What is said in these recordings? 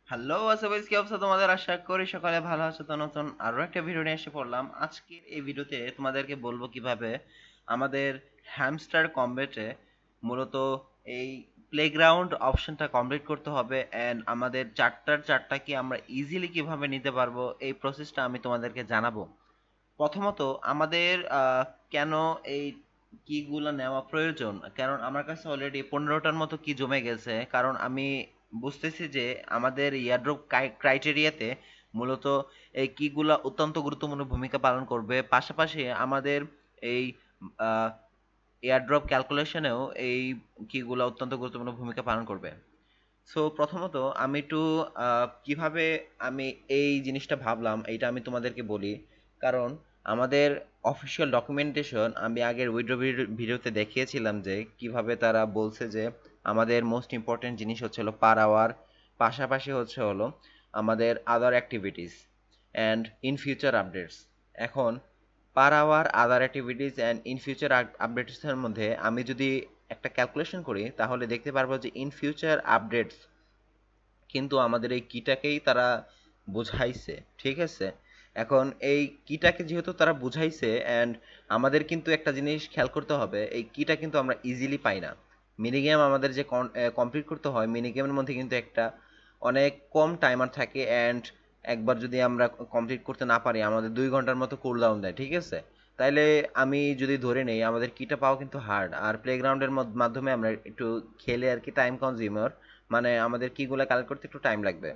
Hello আসবাইজ, কি অবস্থা তোমাদের? আশা করি সকালে ভালো আছো। তো নতুন আরো একটা ভিডিও নিয়ে এসে পড়লাম। আজকের এই ভিডিওতে তোমাদেরকে বলবো কিভাবে আমাদের হ্যামস্টার কম্বেটে মূলত এই প্লেগ্রাউন্ড অপশনটা কমপ্লিট করতে হবে অ্যান্ড আমাদের চারটা কি আমরা ইজিলি কিভাবে নিতে পারবো, এই প্রসেসটা আমি তোমাদেরকে জানাবো। প্রথমত আমাদের কেন এই কিগুলো নেওয়া প্রয়োজন, কারণ আমার কাছে অলরেডি 15টার মতো কি জমে গেছে। কারণ আমি বুঝতেছি যে আমাদের ইয়ারড্রপ ক্রাইটেরিয়াতে মূলত এই কিগুলা অত্যন্ত গুরুত্বপূর্ণ ভূমিকা পালন করবে। পাশাপাশি আমাদের এই এয়ারড্রপ ক্যালকুলেশনেও এই কিগুলা অত্যন্ত গুরুত্বপূর্ণ ভূমিকা পালন করবে। সো প্রথমত আমি একটু কিভাবে আমি এই জিনিসটা ভাবলাম এইটা আমি তোমাদেরকে বলি। কারণ আমাদের অফিসিয়াল ডকুমেন্টেশন আমি আগের উইড্রো ভিডিওতে দেখিয়েছিলাম যে কিভাবে তারা বলছে যে আমাদের মোস্ট ইম্পর্টেন্ট জিনিস হচ্ছে হলো পার আওয়ার, পাশাপাশি হচ্ছে হলো আমাদের other activities and in future updates. এখন per our, other activities and in future আপডেটসের মধ্যে আমি যদি একটা ক্যালকুলেশন করি তাহলে দেখতে পারবো যে ইন ফিউচার আপডেটস কিন্তু আমাদের এই কিটাকেই তারা বুঝাইছে। ঠিক আছে, এখন এই কিটাকে যেহেতু তারা বুঝাইছে অ্যান্ড আমাদের কিন্তু একটা জিনিস খেয়াল করতে হবে, এই কিটা কিন্তু আমরা ইজিলি পাই না। মিনি গেম আমাদের যে কমপ্লিট করতে হয়, মিনি গেমের মধ্যে কিন্তু একটা অনেক কম টাইমার থাকে অ্যান্ড একবার যদি আমরা কমপ্লিট করতে না পারি আমাদের 2 ঘন্টার মতো কুল ডাউন দেয়। ঠিক আছে, তাইলে আমি যদি ধরে নেই আমাদের কিটা পাওয়া কিন্তু হার্ড, আর প্লেগ্রাউন্ডের মাধ্যমে আমরা একটু খেলে আর কি টাইম কনজিউমার, মানে আমাদের কিগুলো কালেক্ট করতে একটু টাইম লাগবে।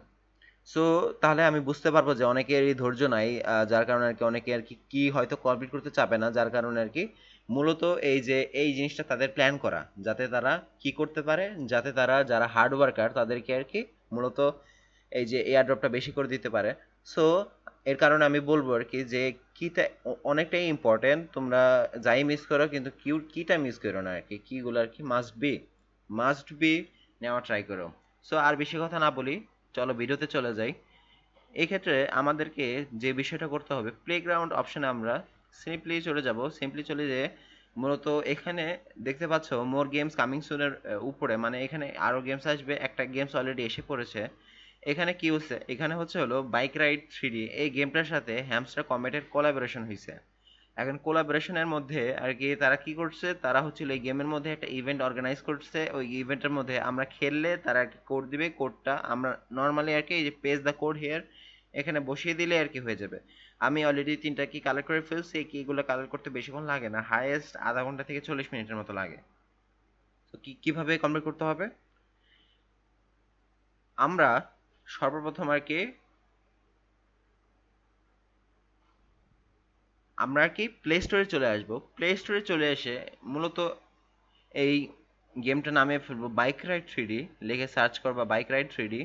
সো তাহলে আমি বুঝতে পারবো যে অনেকেরই ধৈর্য নাই, যার কারণে আর কি অনেকে আর কি কি হয়তো কমপ্লিট করতে চাবে না, যার কারণে আর কি মূলত এই যে এই জিনিসটা তাদের প্ল্যান করা, যাতে তারা কি করতে পারে, যাতে তারা যারা হার্ড ওয়ার্কার তাদেরকে আর কি মূলত এই যে এয়ার ড্রপটা বেশি করে দিতে পারে। সো এর কারণে আমি বলবো আর কি যে কিটা অনেকটাই ইম্পর্টেন্ট। তোমরা যাই মিস করো কিন্তু কিটা মিস করো না আর কি, কিগুলো আর কি মাস্ট বি নেওয়া ট্রাই করো। সো আর বেশি কথা না বলি, চলো ভিডিওতে চলে যাই। এই ক্ষেত্রে আমাদেরকে যে বিষয়টা করতে হবে, প্লেগ্রাউন্ড অপশনে আমরা সিম্পলি চলে যেয়ে মূলত এখানে দেখতে পাচ্ছ মোর গেমস কামিং সুনের উপরে, মানে এখানে আরো গেমস আসবে, একটা গেমস অলরেডি এসে পড়েছে। এখানে কি হচ্ছে, এখানে হচ্ছে হলো বাইক রাইড 3D, এই গেমটার সাথে হ্যামস্টার কমেটের কোলাবোরেশন হয়েছে। এখন কোলাবোরেশনের মধ্যে আর কি তারা কি করছে, তারা হচ্ছিল এই গেমের মধ্যে একটা ইভেন্ট অর্গানাইজ করছে। ওই ইভেন্টের মধ্যে আমরা খেললে তারা কোড দিবে, কোডটা আমরা নর্মালি আর কি এই যে পেজ দ্য কোড হিয়ার এখানে বসিয়ে দিলে আর কি হয়ে যাবে। আমি অলরেডি 3টা কি কালেক্ট করে ফেলছি। এই কিগুলো কালেক্ট করতে বেশিক্ষণ লাগে না, হাইয়েস্ট আধা ঘন্টা থেকে 40 মিনিটের মতো লাগে। তো কিভাবে কমপ্লিট করতে হবে, আমরা সর্বপ্রথম আর কি প্লে স্টোরে চলে আসবো। প্লে স্টোরে চলে এসে মূলত এই গেমটা নামিয়ে ফেলবো, বাইক রাইড 3D লিখে সার্চ করবা। বাইক রাইড 3D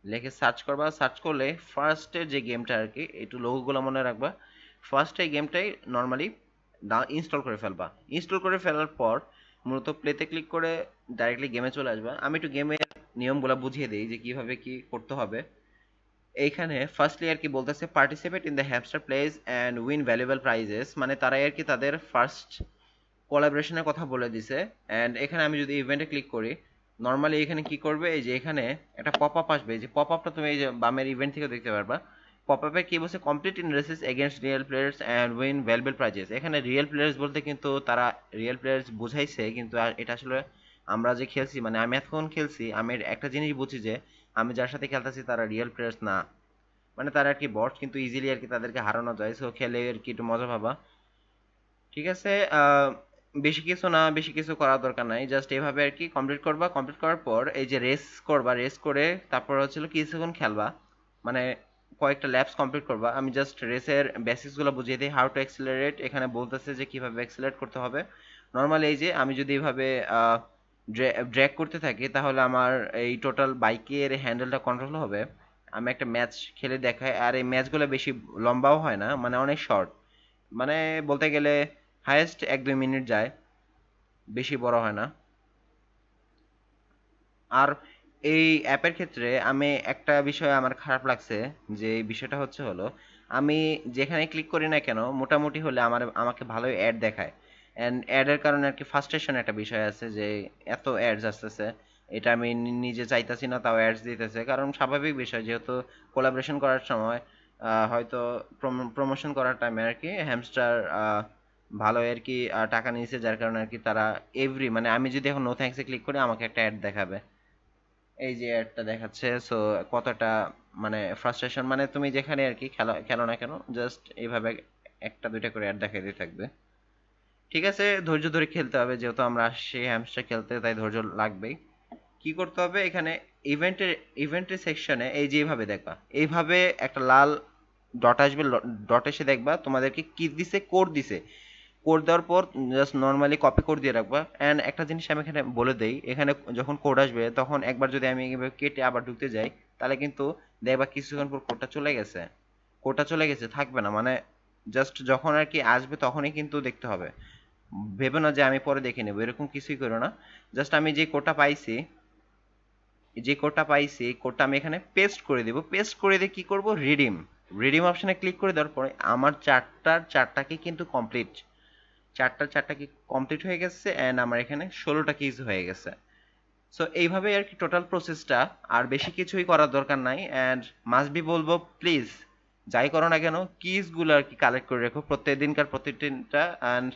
লিখে সার্চ করবা। সার্চ করলে ফার্স্টের যে গেমটা আর কি, একটু লোগোগুলো মনে রাখবা। ফার্স্ট এই গেমটাই নর্মালি ইনস্টল করে ফেলবা। ইনস্টল করে ফেলার পর মূলত প্লেতে ক্লিক করে ডাইরেক্টলি গেমে চলে আসবা। আমি একটু গেমের নিয়মগুলো বুঝিয়ে দিই যে কিভাবে কি করতে হবে। এইখানে ফার্স্টলি আর কি বলতেছে participate in the hamster place and win valuable prices, মানে তারাই আর কি তাদের ফার্স্ট কোলাবোরেশনের কথা বলে দিছে। অ্যান্ড এখানে আমি যদি ইভেন্টে ক্লিক করি, নর্মালি এখানে কি করবে, এই যে এখানে একটা পপ আপ আসবে, এই যে পপ আপটা তুমি এই যে বামের ইভেন্ট থেকে দেখতে পারবা। পপ আপে কি বলছে, complete in races against real players and win valuable prices. এখানে রিয়েল প্লেয়ার্স বলতে কিন্তু তারা রিয়েল প্লেয়ার্স বুঝাইছে, কিন্তু এটা আসলে আমরা যে খেলছি, মানে আমি এতক্ষণ খেলছি, আমি একটা জিনিস বুঝি যে আমি যার সাথে খেলতেছি তারা রিয়েল প্লেয়ার্স না, মানে তারা আর কি বট, কিন্তু ইজিলি আর কি তাদেরকে হারানো যায়। সো খেলে আর কি একটু মজা পাবা। ঠিক আছে, বেশি কিছু না, বেশি কিছু করার দরকার নাই, জাস্ট এভাবে আর কি কমপ্লিট করবা। কমপ্লিট করার পর এই যে রেস করবা, রেস করে তারপর হচ্ছিল কিছুক্ষণ খেলবা, মানে কয়েকটা ল্যাপস কমপ্লিট করবা। আমি জাস্ট রেসের বেসিক্সগুলো বুঝিয়ে দিই। হাউ টু অ্যাক্সিলারেট, এখানে বলতেছে যে কিভাবে অ্যাক্সিলারেট করতে হবে। নর্মালি এই যে আমি যদি এভাবে ড্র্যাগ করতে থাকি তাহলে আমার এই টোটাল বাইকের হ্যান্ডেলটা কন্ট্রোল হবে। আমি একটা ম্যাচ খেলে দেখাই, আর এই ম্যাচগুলো বেশি লম্বাও হয় না, মানে অনেক শর্ট, মানে বলতে গেলে হাইয়েস্ট 1-2 মিনিট যায়, বেশি বড় হয় না। আর এই অ্যাপের ক্ষেত্রে আমি একটা বিষয় আমার খারাপ লাগছে, যে এই বিষয়টা হচ্ছে হলো আমি যেখানে ক্লিক করি না কেন মোটামুটি হলে আমাকে ভালোই অ্যাড দেখায়। অ্যান্ড অ্যাডের কারণে আর কি ফার্স্ট্রেশন একটা বিষয় আছে, যে এত অ্যাডস আসতেছে। এটা আমি নিজে চাইতাছি না, তাও অ্যাডস দিতেছে। কারণ স্বাভাবিক বিষয়, যেহেতু কোলাবোরেশন করার সময় হয়তো প্রমোশন করার টাইমে আর কি হ্যামস্টার ভালো আর কি টাকা নিয়েছে, যার কারণে আর কি তারা মানে আমি যদি এখন নো থ্যাঙ্কসে ক্লিক করি আমাকে একটা অ্যাড দেখাবে। এই যে অ্যাডটা দেখাচ্ছে। সো কতটা মানে ফ্রাস্ট্রেশন, মানে তুমি যেখানে আর কি খেলো খেলো না কেন, জাস্ট এইভাবে একটা দুইটা করে অ্যাড দেখাইতে থাকবে। ঠিক আছে, ধৈর্য ধরে খেলতে হবে, যেহেতু আমরা আসছি হ্যামস্টার খেলতে, তাই ধৈর্য লাগবেই। কি করতে হবে এখানে, ইভেন্টের সেকশনে এই যে এইভাবে দেখবা, এইভাবে একটা লাল ডট আসবে, ডট এসে দেখবা তোমাদেরকে কি দিছে, কোড দিছে। কোড দেওয়ার পর জাস্ট নর্মালি কপি কোড দিয়ে রাখবা। অ্যান্ড একটা জিনিস আমি এখানে বলে দেই, এখানে যখন কোড আসবে তখন একবার যদি আমি এভাবে কেটে আবার ঢুকতে যাই, তাহলে কিন্তু দেখবা কিছুক্ষণ পর কোডটা চলে গেছে। কোডটা চলে গেছে থাকবে না, মানে জাস্ট যখন আর কি আসবে তখনই কিন্তু দেখতে হবে। ভেবে না যে আমি পরে দেখে নেবো, এরকম কিছুই করো না। জাস্ট আমি যে কোডটা পাইছি, এই কোডটা আমি এখানে পেস্ট করে দিব। পেস্ট করে দিয়ে কি করব, রিডিম, অপশনে ক্লিক করে দেওয়ার পরে আমার চারটাকে কিন্তু কমপ্লিট, চারটা কি কমপ্লিট হয়ে গেছে। অ্যান্ড আমার এখানে 16টা কিজ হয়ে গেছে। সো এইভাবেই আর কি টোটাল প্রসেসটা, আর বেশি কিছুই করার দরকার নাই। অ্যান্ড মাস্ট বি বলবো, প্লিজ যাই করো না কেন কিজগুলো আর কি কালেক্ট করে রাখো প্রত্যেকদিনকার প্রত্যেকটা। অ্যান্ড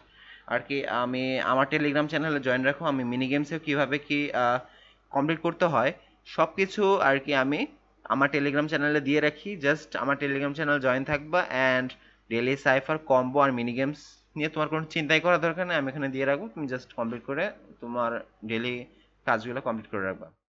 আর কি আমি আমার টেলিগ্রাম চ্যানেলে জয়েন রাখো, আমি মিনি গেমসেও কীভাবে কি কমপ্লিট করতে হয় সব কিছু আর কি আমি আমার টেলিগ্রাম চ্যানেলে দিয়ে রাখি। জাস্ট আমার টেলিগ্রাম চ্যানেল জয়েন থাকবা। অ্যান্ড ডেলি সাইফার, কম্বো আর মিনি গেমস নিয়ে তোমার কোনো চিন্তাই করার দরকার নেই, আমি এখানে দিয়ে রাখবো, তুমি জাস্ট কমপ্লিট করে তোমার ডেলি কাজগুলো কমপ্লিট করে রাখবা।